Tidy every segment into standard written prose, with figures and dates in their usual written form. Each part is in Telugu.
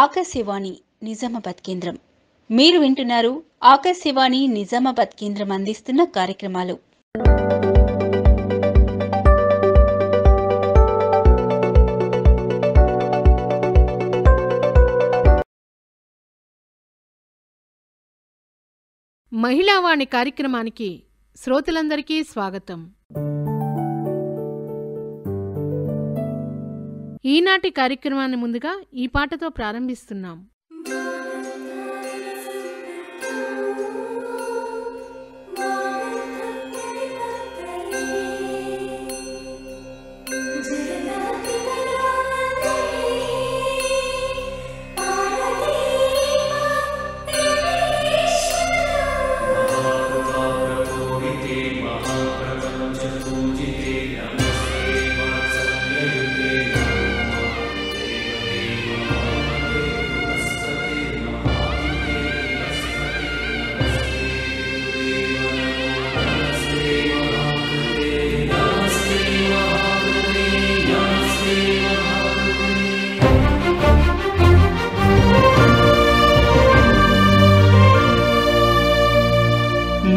ఆకాశవాణి నిజామాబాద్ కేంద్రం. మీరు వింటున్నారు ఆకాశవాణి నిజామాబాద్ కేంద్రం అందిస్తున్న కార్యక్రమాలు. మహిళావాణి కార్యక్రమానికి శ్రోతలందరికీ స్వాగతం. ఈనాటి కార్యక్రమాన్ని ముందుగా ఈ పాటతో ప్రారంభిస్తున్నాం.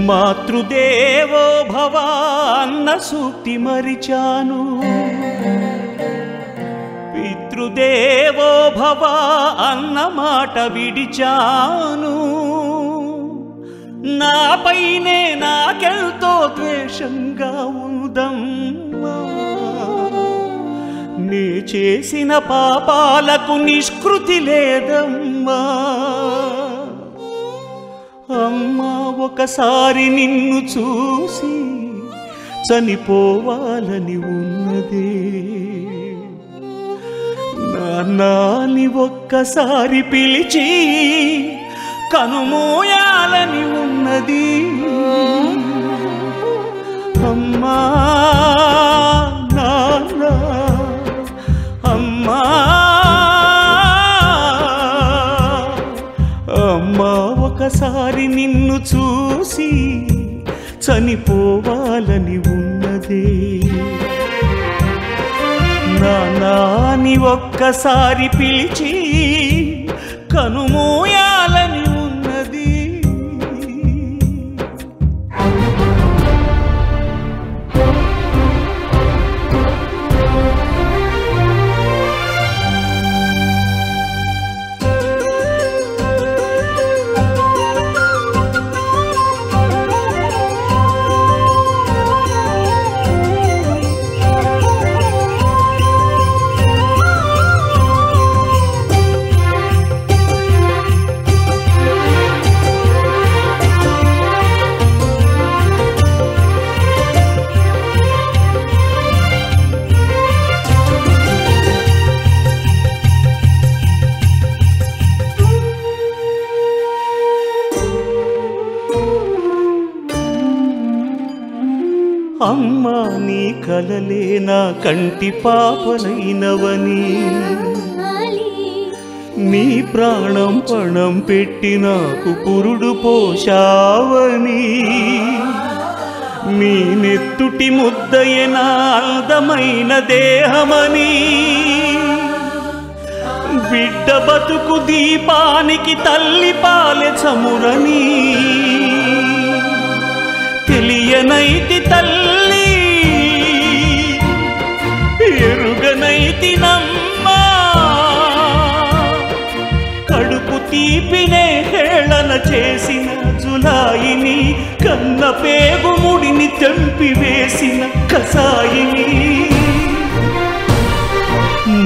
మాతృదేవో భవ అన్న సూక్తి మరిచాను, పితృదేవో భవ అన్న మాట విడిచాను. నాపైనే నాకెంతో ద్వేషంగా ఉందమ్మా, నే చేసిన పాపాలకు నిష్కృతి లేదమ్మా. అమ్మా ఒకసారి నిన్ను చూసి చనిపోవాలని ఉన్నదే, నాన్నని ఒక్కసారి పిలిచి కనుమూయాలని ఉన్నది. అమ్మా నాన్న, అమ్మా అమ్మా ఒకసారి నిన్ను చూసి చనిపోవాలని ఉన్నదే, నాన్నని ఒక్కసారి పిలిచి కనుమూయాలని ఉన్నది. అమ్మా నీ కలలే నా కంటి పాపనైనవని, నీ ప్రాణం పణం పెట్టి నాకు పురుడు పోశావని, నీ నెత్తుటి ముద్దయే నా అందమైన దేహమని, బిడ్డ బతుకు దీపానికి తల్లి పాలె చమురని తెలియనైతి తల్లి, ఎరుగనైతి నమ్మా. కడుపు తీపినే హేళన చేసిన జులాయిని, కన్న పేగు ముడిని తెంపివేసిన కసాయిని,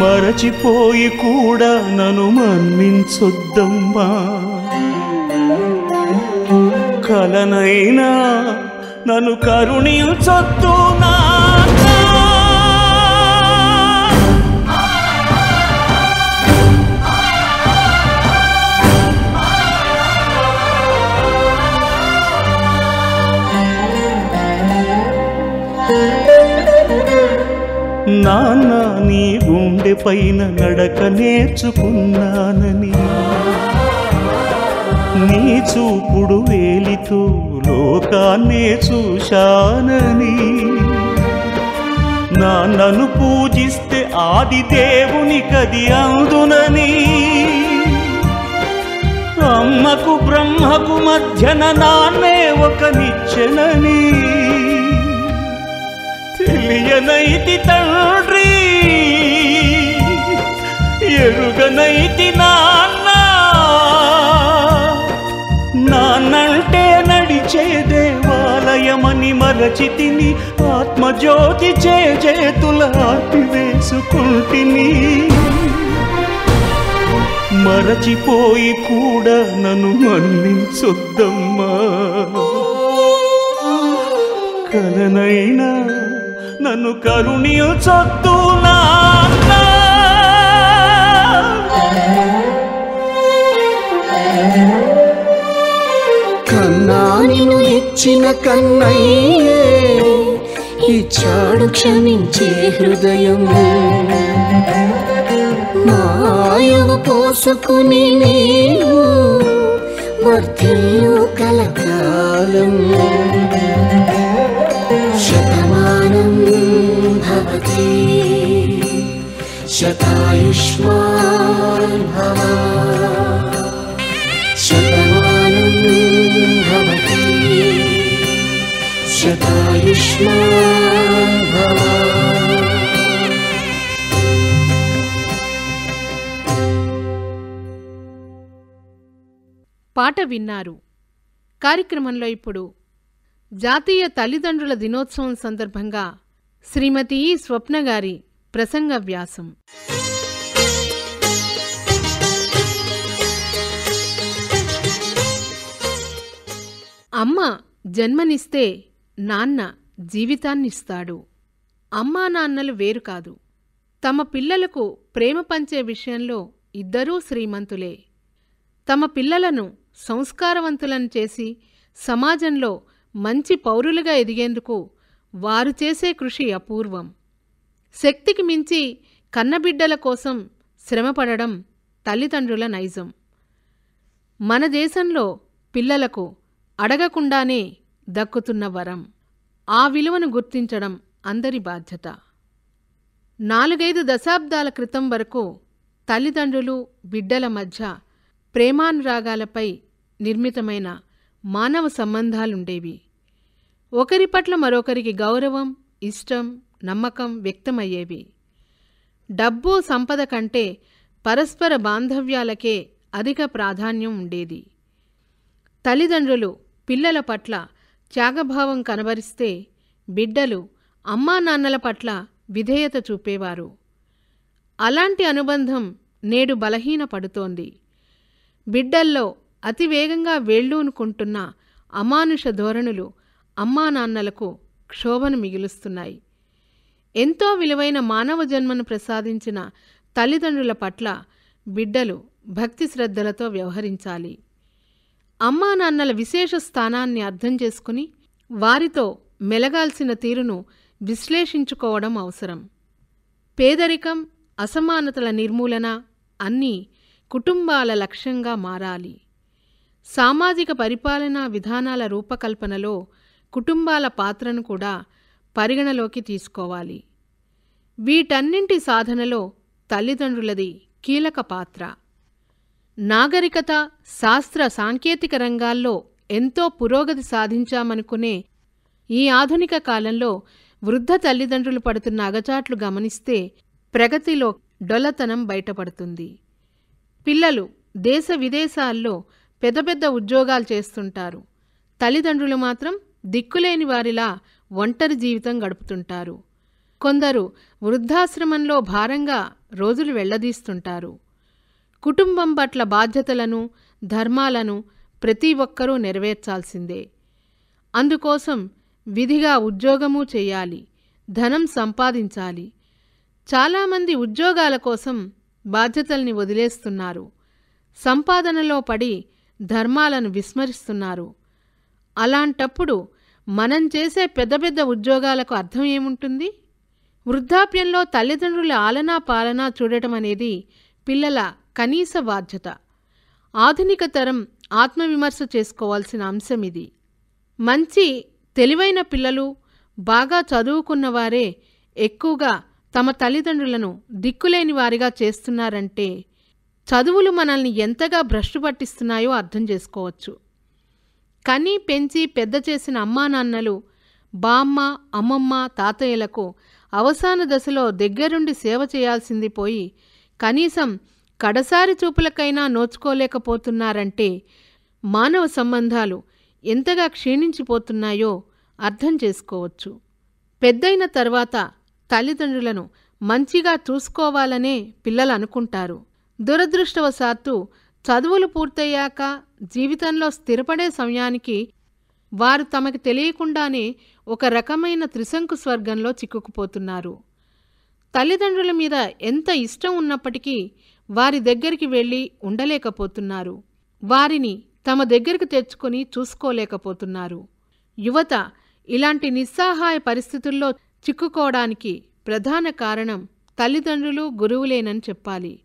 మరచిపోయి కూడా నన్ను మన్నించొద్దమ్మా. కలనైనా నన్ను కరుణించొద్దు నాన్న. నాన్న నీ గుండె పైన నడక నేర్చుకున్నానని, నీ చూపుడు వేలితో లోకాన్నే చూశానని, నాన్నను పూజిస్తే ఆది దేవుని కది అందునని, అమ్మకు బ్రహ్మకు మధ్యన నాన్నే ఒక నిచ్చెనని తెలియనైతి తండ్రి, ఎరుగనైతి నాన్న. నాన్నంటే నడిచే దేవాలయమని మరచితిని, ఆత్మజ్యోతి చేతుల ఆపివేసుకుంటిని. మరచిపోయి కూడా నన్ను మన్నించొద్దమ్మా, కలనైనా నన్ను కరుణించొద్దు నాన్న. కన్నా నిన్ను ఇచ్చిన కన్నయ్యే ఇచ్చాడు క్షమించే హృదయం. మాయవ పోసుకుని నీవు వర్ధిల్లు కలకాలం. శతమానం భవతి శతాయుష్మాన్ భవ. శతమానం భవతి శతాయుష్మాన్ భవ. పాట విన్నారు. కార్యక్రమంలో ఇప్పుడు జాతీయ తల్లిదండ్రుల దినోత్సవం సందర్భంగా శ్రీమతి ఈ స్వప్న గారి ప్రసంగ వ్యాసం. అమ్మ జన్మనిస్తే నాన్న జీవితాన్నిస్తాడు. అమ్మా నాన్నలు వేరు కాదు. తమ పిల్లలకు ప్రేమ పంచే విషయంలో ఇద్దరూ శ్రీమంతులే. తమ పిల్లలను సంస్కారవంతులను చేసి సమాజంలో మంచి పౌరులుగా ఎదిగేందుకు వారు చేసే కృషి అపూర్వం. శక్తికి మించి కన్నబిడ్డల కోసం శ్రమపడడం తల్లిదండ్రుల నైజం. మన దేశంలో పిల్లలకు అడగకుండానే దక్కుతున్న వరం. ఆ విలువను గుర్తించడం అందరి బాధ్యత. 4-5 దశాబ్దాల క్రితం వరకు తల్లిదండ్రులు బిడ్డల మధ్య ప్రేమానురాగాలపై నిర్మితమైన మానవ సంబంధాలుండేవి. ఒకరి పట్ల మరొకరికి గౌరవం, ఇష్టం, నమ్మకం వ్యక్తమయ్యేవి. డబ్బు, సంపద కంటే పరస్పర బాంధవ్యాలకే అధిక ప్రాధాన్యం ఉండేది. తల్లిదండ్రులు పిల్లల పట్ల త్యాగభావం కనబరిస్తే బిడ్డలు అమ్మానాన్నల పట్ల విధేయత చూపేవారు. అలాంటి అనుబంధం నేడు బలహీనపడుతోంది. బిడ్డల్లో అతివేగంగా వేళ్ళూనుకుంటున్న అమానుష ధోరణులు అమ్మానాన్నలకు క్షోభను మిగులుస్తున్నాయి. ఎంతో విలువైన మానవ జన్మను ప్రసాదించిన తల్లిదండ్రుల పట్ల బిడ్డలు భక్తి శ్రద్ధలతో వ్యవహరించాలి. అమ్మానాన్నల విశేష స్థానాన్ని అర్థం చేసుకుని వారితో మెలగాల్సిన తీరును విశ్లేషించుకోవడం అవసరం. పేదరికం, అసమానతల నిర్మూలన అన్నీ కుటుంబాల లక్ష్యంగా మారాలి. సామాజిక పరిపాలనా విధానాల రూపకల్పనలో కుటుంబాల పాత్రను కూడా పరిగణలోకి తీసుకోవాలి. వీటన్నింటి సాధనలో తల్లిదండ్రులది కీలక పాత్ర. నాగరికత, శాస్త్ర సాంకేతిక రంగాల్లో ఎంతో పురోగతి సాధించామనుకునే ఈ ఆధునిక కాలంలో వృద్ధ తల్లిదండ్రులు పడుతున్న అగచాట్లు గమనిస్తే ప్రగతిలో డొల్లతనం బయటపడుతుంది. పిల్లలు దేశ విదేశాల్లో పెద్ద పెద్ద ఉద్యోగాలు చేస్తుంటారు. తల్లిదండ్రులు మాత్రం దిక్కులేని వారిలా ఒంటరి జీవితం గడుపుతుంటారు. కొందరు వృద్ధాశ్రమంలో భారంగా రోజులు వెళ్లదీస్తుంటారు. కుటుంబం పట్ల బాధ్యతలను, ధర్మాలను ప్రతి ఒక్కరూ నెరవేర్చాల్సిందే. అందుకోసం విధిగా ఉద్యోగమూ చెయ్యాలి, ధనం సంపాదించాలి. చాలామంది ఉద్యోగాల కోసం బాధ్యతల్ని వదిలేస్తున్నారు. సంపాదనలో పడి ధర్మాలను విస్మరిస్తున్నారు. అలాంటప్పుడు మనం చేసే పెద్ద పెద్ద ఉద్యోగాలకు అర్థం ఏముంటుంది? వృద్ధాప్యంలో తల్లిదండ్రుల ఆలనా పాలనా చూడటం అనేది పిల్లల కనీస బాధ్యత. ఆధునిక తరం ఆత్మవిమర్శ చేసుకోవాల్సిన అంశం ఇది. మంచి తెలివైన పిల్లలు, బాగా చదువుకున్నవారే ఎక్కువగా తమ తల్లిదండ్రులను దిక్కులేని వారిగా చేస్తున్నారంటే చదువులు మనల్ని ఎంతగా భ్రష్టు పట్టిస్తున్నాయో అర్థం చేసుకోవచ్చు. కని పెంచి పెద్ద చేసిన అమ్మానాన్నలు, బామ్మ, అమ్మమ్మ, తాతయ్యలకు అవసాన దశలో దగ్గరుండి సేవ చేయాల్సింది పోయి కనీసం కడసారి చూపులకైనా నోచుకోలేకపోతున్నారంటే మానవ సంబంధాలు ఎంతగా క్షీణించిపోతున్నాయో అర్థం చేసుకోవచ్చు. పెద్దయిన తర్వాత తల్లిదండ్రులను మంచిగా చూసుకోవాలనే పిల్లలు అనుకుంటారు. దురదృష్టవశాత్తు చదువులు పూర్తయ్యాక జీవితంలో స్థిరపడే సమయానికి వారు తమకు తెలియకుండానే ఒక రకమైన త్రిశంకు స్వర్గంలో చిక్కుకుపోతున్నారు. తల్లిదండ్రుల మీద ఎంత ఇష్టం ఉన్నప్పటికీ వారి దగ్గరికి వెళ్ళి ఉండలేకపోతున్నారు. వారిని తమ దగ్గరికి తెచ్చుకొని చూసుకోలేకపోతున్నారు. యువత ఇలాంటి నిస్సహాయ పరిస్థితుల్లో చిక్కుకోవడానికి ప్రధాన కారణం తల్లిదండ్రులు, గురువులేనని చెప్పాలి.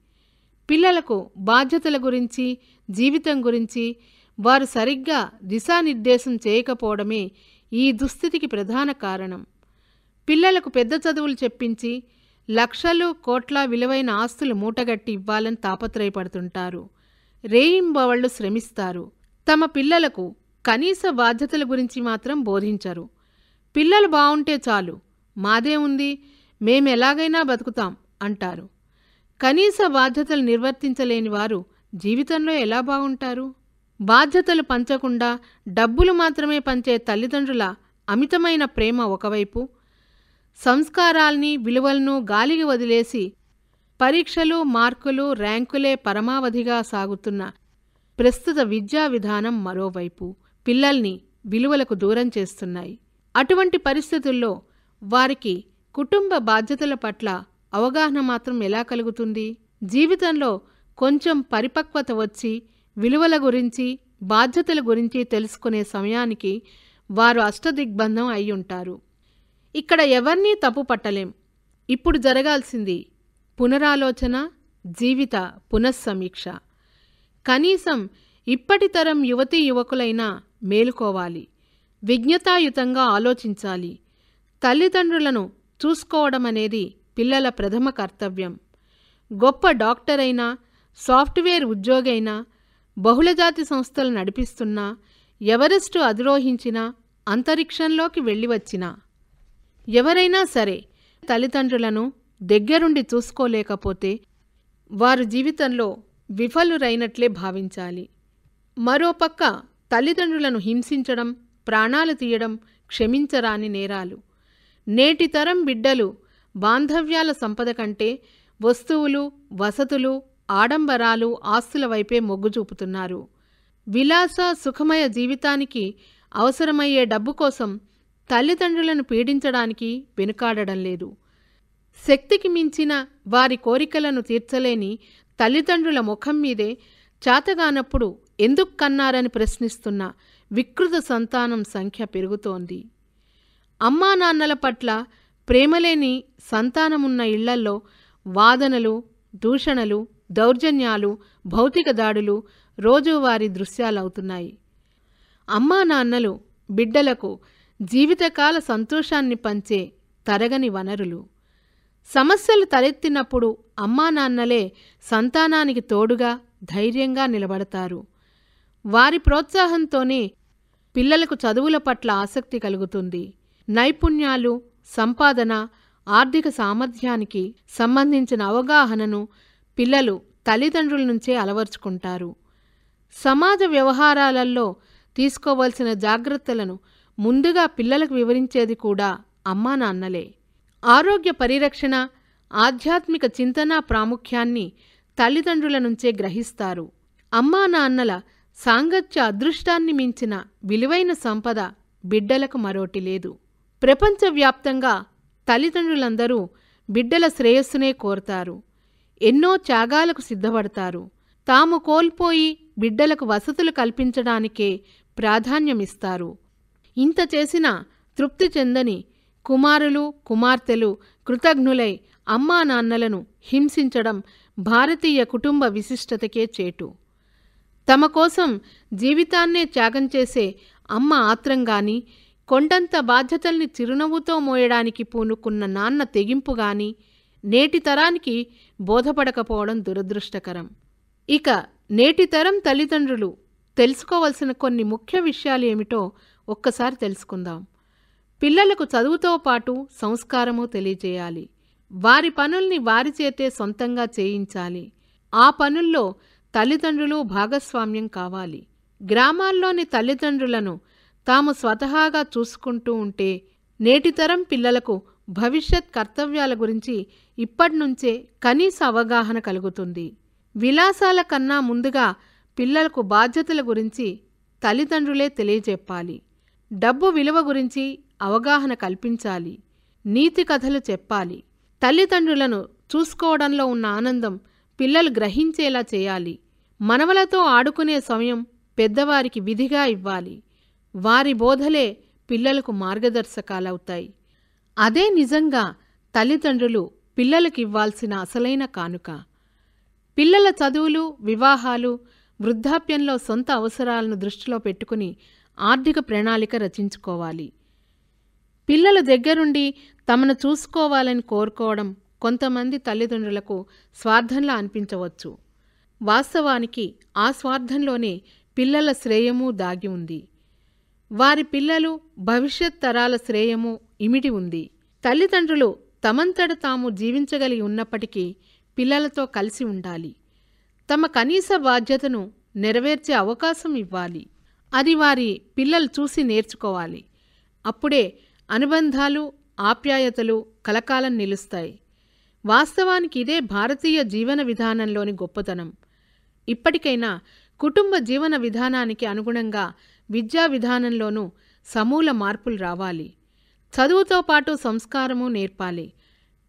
పిల్లలకు బాధ్యతల గురించి, జీవితం గురించి వారు సరిగ్గా దిశానిర్దేశం చేయకపోవడమే ఈ దుస్థితికి ప్రధాన కారణం. పిల్లలకు పెద్ద చదువులు చెప్పించి లక్షలు, కోట్ల విలువైన ఆస్తులు మూటగట్టి ఇవ్వాలని తాపత్రయపడుతుంటారు. రేయింబవళ్లు శ్రమిస్తారు. తమ పిల్లలకు కనీస బాధ్యతల గురించి మాత్రం బోధించరు. పిల్లలు బావుంటే చాలు, మాదే ఉంది, మేమెలాగైనా బతుకుతాం అంటారు. కనీస బాధ్యతలు నిర్వర్తించలేని వారు జీవితంలో ఎలా బాగుంటారు? బాధ్యతలు పంచకుండా డబ్బులు మాత్రమే పంచే తల్లిదండ్రుల అమితమైన ప్రేమ ఒకవైపు, సంస్కారాల్ని, విలువలను గాలికి వదిలేసి పరీక్షలు, మార్కులు, ర్యాంకులే పరమావధిగా సాగుతున్న ప్రస్తుత విద్యా విధానం మరోవైపు పిల్లల్ని విలువలకు దూరం చేస్తున్నాయి. అటువంటి పరిస్థితుల్లో వారికి కుటుంబ బాధ్యతల పట్ల అవగాహన మాత్రం ఎలా కలుగుతుంది? జీవితంలో కొంచెం పరిపక్వత వచ్చి విలువల గురించి, బాధ్యతల గురించి తెలుసుకునే సమయానికి వారు అష్టదిగ్బంధం అయ్యుంటారు. ఇక్కడ ఎవర్నీ తప్పు పట్టలేం. ఇప్పుడు జరగాల్సింది పునరాలోచన, జీవిత పునఃసమీక్ష. కనీసం ఇప్పటి తరం యువతీ యువకులైనా మేలుకోవాలి, విజ్ఞతాయుతంగా ఆలోచించాలి. తల్లిదండ్రులను చూసుకోవడమనేది పిల్లల ప్రథమ కర్తవ్యం. గొప్ప డాక్టరైనా, సాఫ్ట్వేర్ ఉద్యోగైనా, బహుళజాతి సంస్థలు నడిపిస్తున్నా, ఎవరెస్టు అధిరోహించినా, అంతరిక్షంలోకి వెళ్ళివచ్చినా ఎవరైనా సరే తల్లిదండ్రులను దగ్గరుండి చూసుకోలేకపోతే వారు జీవితంలో విఫలురైనట్లే భావించాలి. మరోపక్క తల్లిదండ్రులను హింసించడం, ప్రాణాలు తీయడం క్షమించరాని నేరాలు. నేటి తరం బిడ్డలు బాంధవ్యాల సంపద కంటే వస్తువులు, వసతులు, ఆడంబరాలు, ఆస్తుల వైపే మొగ్గు చూపుతున్నారు. విలాస సుఖమయ జీవితానికి అవసరమయ్యే డబ్బు కోసం తల్లిదండ్రులను పీడించడానికి వెనుకాడడం లేదు. శక్తికి మించిన వారి కోరికలను తీర్చలేని తల్లిదండ్రుల ముఖం మీదే చాతగానప్పుడు ఎందుకు కన్నారని ప్రశ్నిస్తున్న వికృత సంతానం సంఖ్య పెరుగుతోంది. అమ్మానాన్నల పట్ల ప్రేమలేని సంతానమున్న ఇళ్లల్లో వాదనలు, దూషణలు, దౌర్జన్యాలు, భౌతిక దాడులు రోజువారీ దృశ్యాలవుతున్నాయి. అమ్మానాన్నలు బిడ్డలకు జీవితకాల సంతోషాన్ని పంచే తరగని వనరులు. సమస్యలు తలెత్తినప్పుడు అమ్మానాన్నలే సంతానానికి తోడుగా, ధైర్యంగా నిలబడతారు. వారి ప్రోత్సాహంతోనే పిల్లలకు చదువుల పట్ల ఆసక్తి కలుగుతుంది. నైపుణ్యాలు, సంపాదన, ఆర్థిక సామర్థ్యానికి సంబంధించిన అవగాహనను పిల్లలు తల్లిదండ్రుల నుంచే అలవర్చుకుంటారు. సమాజ వ్యవహారాలలో తీసుకోవలసిన జాగ్రత్తలను ముందుగా పిల్లలకు వివరించేది కూడా అమ్మానాన్నలే. ఆరోగ్య పరిరక్షణ, ఆధ్యాత్మిక చింతన ప్రాముఖ్యాన్ని తల్లిదండ్రుల నుంచే గ్రహిస్తారు. అమ్మానాన్నల సాంగత్య అదృష్టాన్ని మించిన విలువైన సంపద బిడ్డలకు మరోటి లేదు. ప్రపంచవ్యాప్తంగా తల్లిదండ్రులందరూ బిడ్డల శ్రేయస్సునే కోరతారు. ఎన్నో త్యాగాలకు సిద్ధపడతారు. తాము కోల్పోయి బిడ్డలకు వసతులు కల్పించడానికే ప్రాధాన్యమిస్తారు. ఇంత చేసినా తృప్తి చెందని కుమారులు, కుమార్తెలు కృతజ్ఞులై అమ్మానాన్నలను హింసించడం భారతీయ కుటుంబ విశిష్టతకే చేటు. తమ కోసం జీవితాన్నే త్యాగం చేసే అమ్మ ఆత్రంగాని, కొండంత బాధ్యతల్ని చిరునవ్వుతో మోయడానికి పూనుకున్న నాన్న తెగింపుగాని నేటి తరానికి బోధపడకపోవడం దురదృష్టకరం. ఇక నేటి తరం తల్లిదండ్రులు తెలుసుకోవలసిన కొన్ని ముఖ్య విషయాలు ఏమిటో ఒక్కసారి తెలుసుకుందాం. పిల్లలకు చదువుతో పాటు సంస్కారము తెలియజేయాలి. వారి పనుల్ని వారి చేతే సొంతంగా చేయించాలి. ఆ పనుల్లో తల్లిదండ్రులు భాగస్వామ్యం కావాలి. గ్రామాల్లోని తల్లిదండ్రులను తాము స్వతహాగా చూసుకుంటూ ఉంటే నేటితరం పిల్లలకు భవిష్యత్ కర్తవ్యాల గురించి ఇప్పటినుంచే కనీస అవగాహన కలుగుతుంది. విలాసాల కన్నా ముందుగా పిల్లలకు బాధ్యతల గురించి తల్లిదండ్రులే తెలియజెప్పాలి. డబ్బు విలువ గురించి అవగాహన కల్పించాలి. నీతి కథలు చెప్పాలి. తల్లిదండ్రులను చూసుకోవడంలో ఉన్న ఆనందం పిల్లలు గ్రహించేలా చేయాలి. మనవలతో ఆడుకునే సమయం పెద్దవారికి విధిగా ఇవ్వాలి. వారి బోధలే పిల్లలకు మార్గదర్శకాలవుతాయి. అదే నిజంగా తల్లిదండ్రులు పిల్లలకివ్వాల్సిన అసలైన కానుక. పిల్లల చదువులు, వివాహాలు, వృద్ధాప్యంలో సొంత అవసరాలను దృష్టిలో పెట్టుకుని ఆర్థిక ప్రణాళిక రచించుకోవాలి. పిల్లల దగ్గరుండి తమను చూసుకోవాలని కోరుకోవడం కొంతమంది తల్లిదండ్రులకు స్వార్థంలా అనిపించవచ్చు. వాస్తవానికి ఆ స్వార్థంలోనే పిల్లల శ్రేయము దాగి ఉంది. వారి పిల్లలు, భవిష్యత్ తరాల శ్రేయము ఇమిడి ఉంది. తల్లిదండ్రులు తమంతట తాము జీవించగలిగి ఉన్నప్పటికీ పిల్లలతో కలిసి ఉండాలి. తమ కనీస బాధ్యతను నెరవేర్చే అవకాశం ఇవ్వాలి. అది వారి పిల్లలు చూసి నేర్చుకోవాలి. అప్పుడే అనుబంధాలు, ఆప్యాయతలు కలకాలం నిలుస్తాయి. వాస్తవానికి ఇదే భారతీయ జీవన విధానంలోని గొప్పతనం. ఇప్పటికైనా కుటుంబ జీవన విధానానికి అనుగుణంగా విద్యా విధానంలోనూ సమూల మార్పులు రావాలి. చదువుతో పాటు సంస్కారము నేర్పాలి.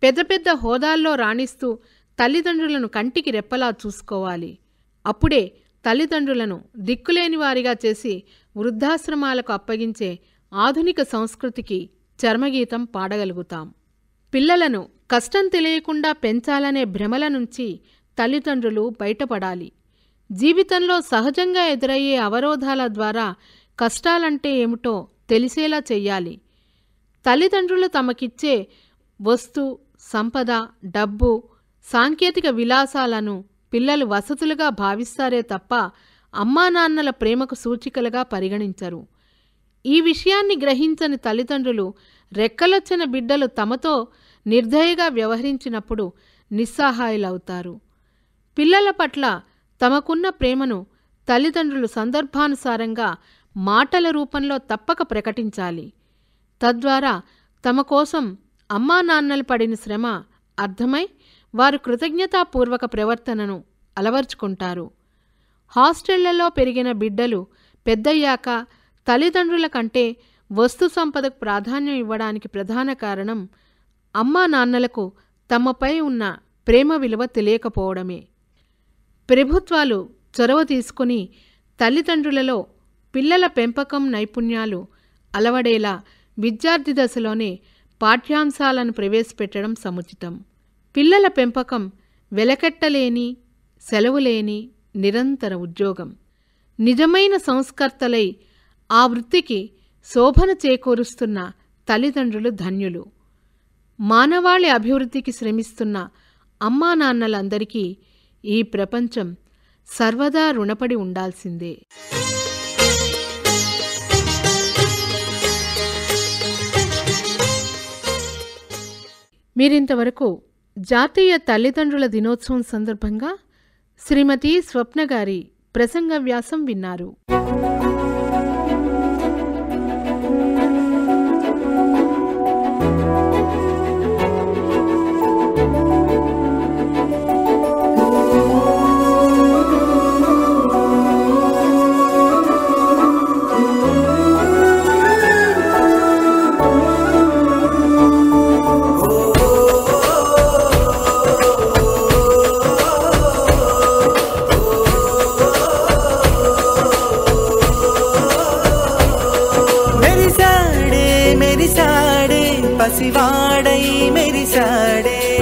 పెద్ద పెద్ద హోదాల్లో రాణిస్తూ తల్లిదండ్రులను కంటికి రెప్పలా చూసుకోవాలి. అప్పుడే తల్లిదండ్రులను దిక్కులేని వారిగా చేసి వృద్ధాశ్రమాలకు అప్పగించే ఆధునిక సంస్కృతికి చర్మగీతం పాడగలుగుతాం. పిల్లలను కష్టం తెలియకుండా పెంచాలనే భ్రమల నుంచి తల్లిదండ్రులు బయటపడాలి. జీవితంలో సహజంగా ఎదురయ్యే అవరోధాల ద్వారా కష్టాలంటే ఏమిటో తెలిసేలా చెయ్యాలి. తల్లిదండ్రులు తమకిచ్చే వస్తు, సంపద, డబ్బు, సాంకేతిక విలాసాలను పిల్లలు వసతులుగా భావిస్తారే తప్ప అమ్మానాన్నల ప్రేమకు సూచికలుగా పరిగణించరు. ఈ విషయాన్ని గ్రహించని తల్లిదండ్రులు రెక్కలొచ్చిన బిడ్డలు తమతో నిర్దయగా వ్యవహరించినప్పుడు నిస్సహాయులవుతారు. పిల్లల పట్ల తమకున్న ప్రేమను తల్లిదండ్రులు సందర్భానుసారంగా మాటల రూపంలో తప్పక ప్రకటించాలి. తద్వారా తమ కోసం అమ్మానాన్నలు పడిన శ్రమ అర్థమై వారు కృతజ్ఞతాపూర్వక ప్రవర్తనను అలవర్చుకుంటారు. హాస్టళ్లలో పెరిగిన బిడ్డలు పెద్దయ్యాక తల్లిదండ్రుల కంటే వస్తు సంపదకు ప్రాధాన్యం ఇవ్వడానికి ప్రధాన కారణం అమ్మానాన్నలకు తమపై ఉన్న ప్రేమ విలువ తెలియకపోవడమే. ప్రభుత్వాలు చొరవ తీసుకుని తల్లిదండ్రులలో పిల్లల పెంపకం నైపుణ్యాలు అలవడేలా విద్యార్థి దశలోనే పాఠ్యాంశాలను ప్రవేశపెట్టడం సముచితం. పిల్లల పెంపకం వెలకెట్టలేని, సెలవులేని నిరంతర ఉద్యోగం. నిజమైన సంస్కర్తలై ఆ వృత్తికి శోభన చేకూరుస్తున్న తల్లిదండ్రులు ధన్యులు. మానవాళి అభివృద్ధికి శ్రమిస్తున్న అమ్మానాన్నలందరికీ ఈ ప్రపంచం సర్వదా రుణపడి ఉండాల్సిందే. మీరింతవరకు జాతీయ తల్లిదండ్రుల దినోత్సవం సందర్భంగా శ్రీమతి స్వప్న గారి ప్రసంగ వ్యాసం విన్నారు. పసివాడై మెరిసాడే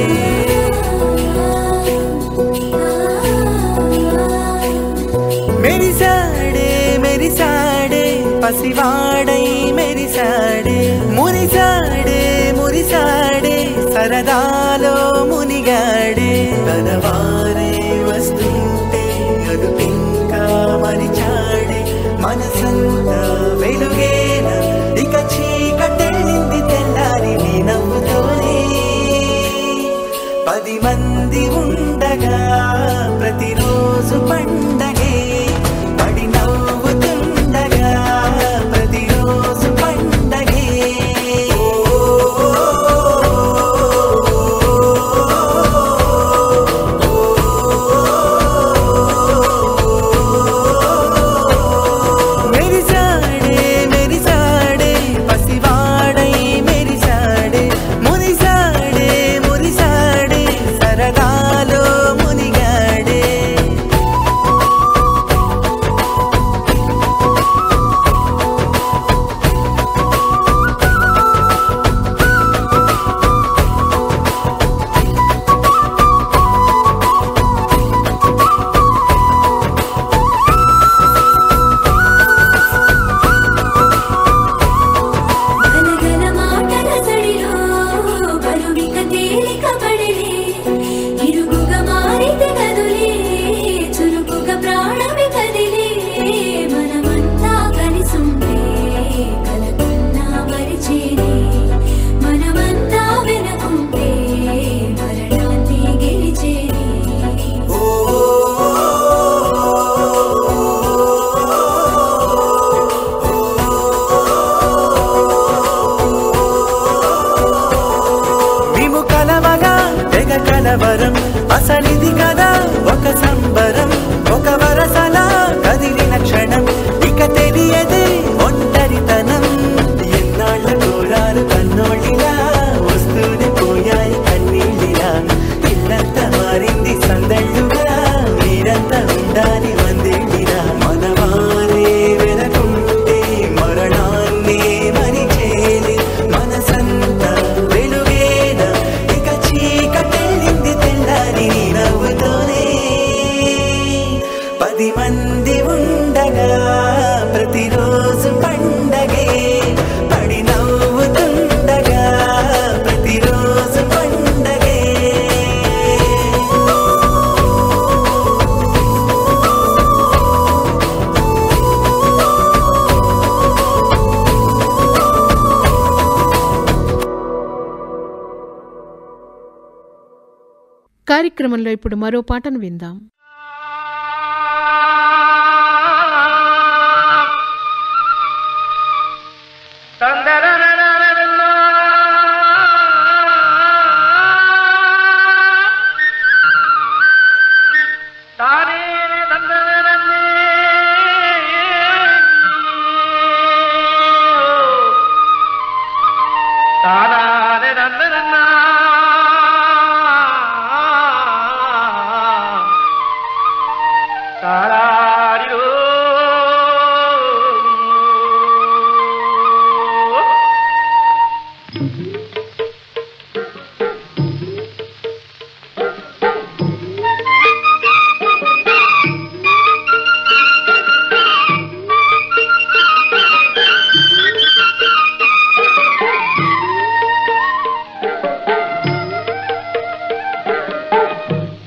మెరిసాడే మెరిసాడే పసివాడై మెరిసాడే మురిసాడే మురిసాడే సరదాలో మునిగాడే తన వారే వస్తుంటే మంది ఉండగా ప్రతిరోజు పండగే పడి నవ్వుతుండగా ప్రతిరోజు పండగే మెరిసాడే మెరిసాడే పసివాడై మెరిసాడే మురిసాడే మురిసాడే సరదాలో మునిగాడే గలగల మాటల సడిలో బరువిక తేలిక పడిలే ఇరుగుగా మారితే కదులే చురుకుగా ప్రాణమి కదిలే మనమంతా కలిసుంటే కలకున్నా మరిచేనే మనమంతా వెనకుంటే మరణాన్ని గెలిచేనే మేము కలవగా తెగ కలవరం అసలిది కదా ఒక సంబరం ఒక వరసలా కదిలిన క్షణం ఇక తెలియదే ఒంటరితనం ఎన్నాళ్ళ కోరారు కన్నోళ్ళిలా వస్తూనే పోయాయి కన్నీళ్ళిలా ఇల్లంతా మారింది సందళ్ళుగా మీరంతా ఉండాలి వందేళ్ళిలా మనవారే వెనకుంటే మరణాన్ని మరిచేది మనసంతా వెలుగేనా ఇక చీకటెళ్ళింది తెల్లారి నీ నవ్వుతోనే 10 మంది ఉండగా ప్రతిరోజు పండగే పడి నవ్వుతుండగా ప్రతిరోజు పండగే కార్యక్రమంలో ఇప్పుడు మరో పాటను విందాం.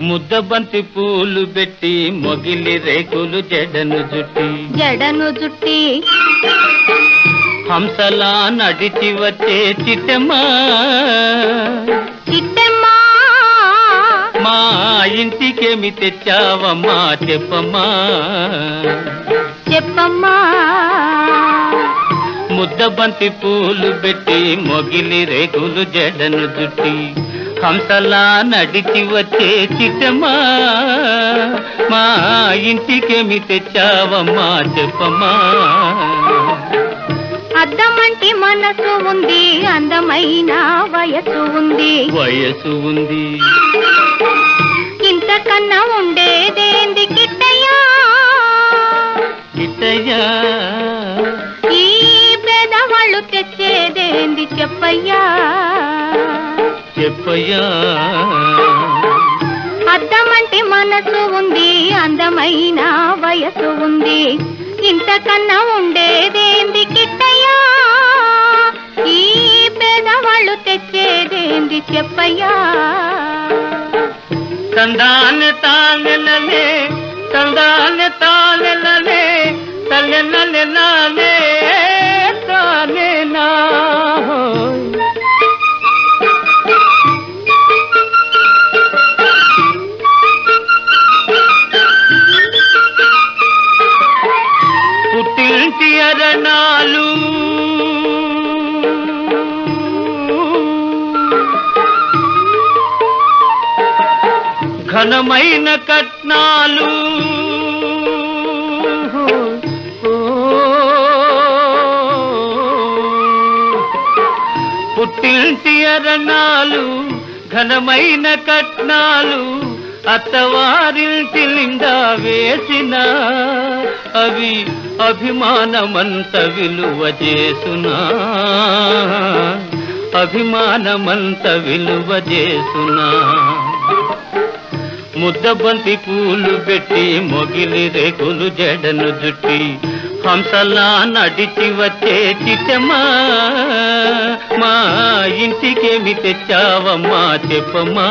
ముద్దబంతి పూలు పెట్టి మొగిలి రేకులు జడను జుట్టి హంసలా నడిచి వచ్చే చిట్టమ్మా మా ఇంటికేమి తెచ్చావమ్మా చెప్పమ్మా ముద్దబంతి పూలు పెట్టి మొగిలి రేకులు జడను జుట్టి హంసలా నడిచి వచ్చే చిట్టమ్మా మా ఇంటికేమి తెచ్చావమ్మా చెప్పమ్మా అద్దమంటి మనసు ఉంది అందమైన వయసు ఉంది ఇంతకన్నా ఉండేదేంది కిట్టయ్యా ఈ పేదవాళ్ళు తెచ్చేదేంది చెప్పయ్యా అద్దమంటి మనసు ఉంది అందమైన వయసు ఉంది ఇంతకన్నా ఉండేదేంది కిట్టయ్యా ఈ పేదవాళ్ళు తెచ్చేదేంది చెప్పయ్యా తందానే తానెలలే తందానే తానెలలే తల్లెనలే నాలే తానే నా తోరణాలు ఘనమైన కట్నాలు పుట్టింటి అరణాలు ఘనమైన కట్నాలు అత్తవారింటి నిండా వేసిన అవి అభిమానమంత విలువ చేసునా అభిమానమంత విలువ చేసునా ముద్దబంతి పూలు పెట్టి మొగిలి రేకులు జడను జుట్టి హంసలా నడిచి వచ్చే చిట్టమ్మా మా ఇంటికేమి తెచ్చావమ్మా చెప్పమ్మా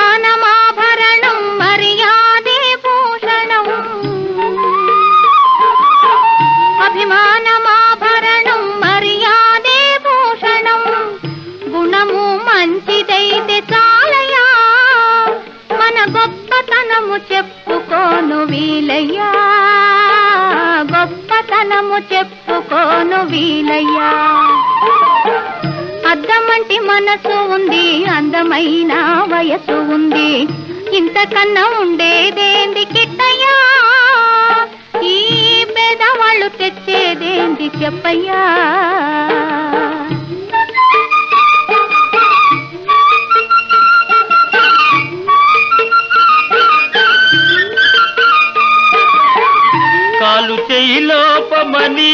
అభిమానమాభరణం మర్యాదే భూషణం అభిమానమాభరణం మర్యాదే భూషణం గుణము మంచిదైతే చాలయా మన గొప్పతనము చెప్పుకోను వీలయ్యా గొప్పతనము చెప్పుకోను వీలయ్యా అద్దమంటి మనసు ఉంది అందమైన వయసు ఉంది ఇంతకన్నా ఉండేదేంది కిట్టయ్యా ఈ పేదవాళ్ళు తెచ్చేదేంది చెప్పయ్యా కాలు చెయ్యి లోపమని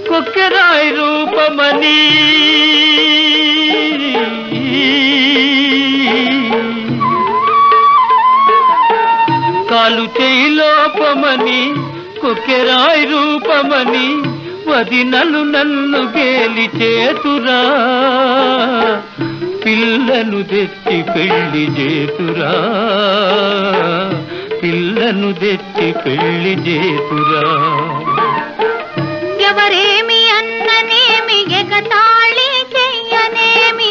కొక్కెరాయి రూపమని కాలు చెయ్యి లోపమని కొక్కెరాయి రూపమని వదినలు నన్ను గేలి చేతురా పిల్లను తెచ్చి పెళ్లి చేతురా పిల్లను తెచ్చి పెళ్లి చేతురా ఎవరేమి అన్ననేమి ఎగతాళి చెయ్యనేమి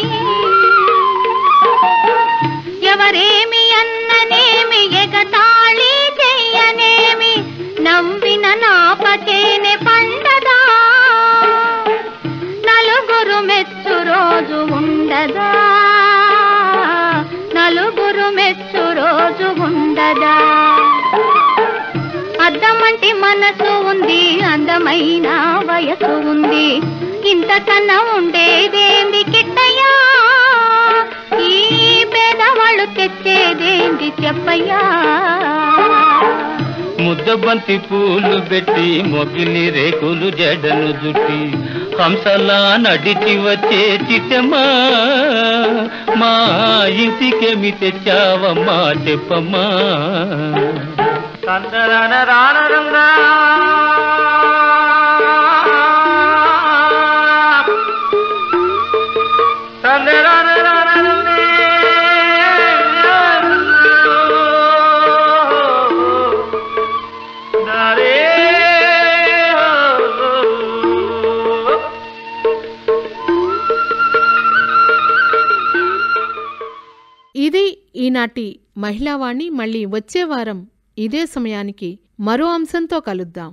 ఎవరేమి అన్ననేమి ఎగతాళి చెయ్యనేమి నవ్విన నాపచేనే పండదా నలుగురు మెచ్చు రోజు ఉండదా నలుగురు మెచ్చు రోజు ఉండదా అద్దమంటి మనసు ఉంది అందమైన వయసు ఉంది ఇంతకన్నా ఉండేదేంది కిట్టయ్యా ఈ పేదవాళ్ళు తెచ్చేదేంది చెప్పయ్యా ముద్దబంతి పూలు పెట్టి మొగిలి రేకులు జడను జుట్టి హంసలా నడిచి వచ్చే చిట్టమ్మా మా ఇంటికేమి తెచ్చావమ్మా చెప్పమ్మా ఇది ఈనాటి మహిళావాణి. మళ్ళీ వచ్చే వారం ఇదే సమయానికి మరో అంశంతో కలుద్దాం.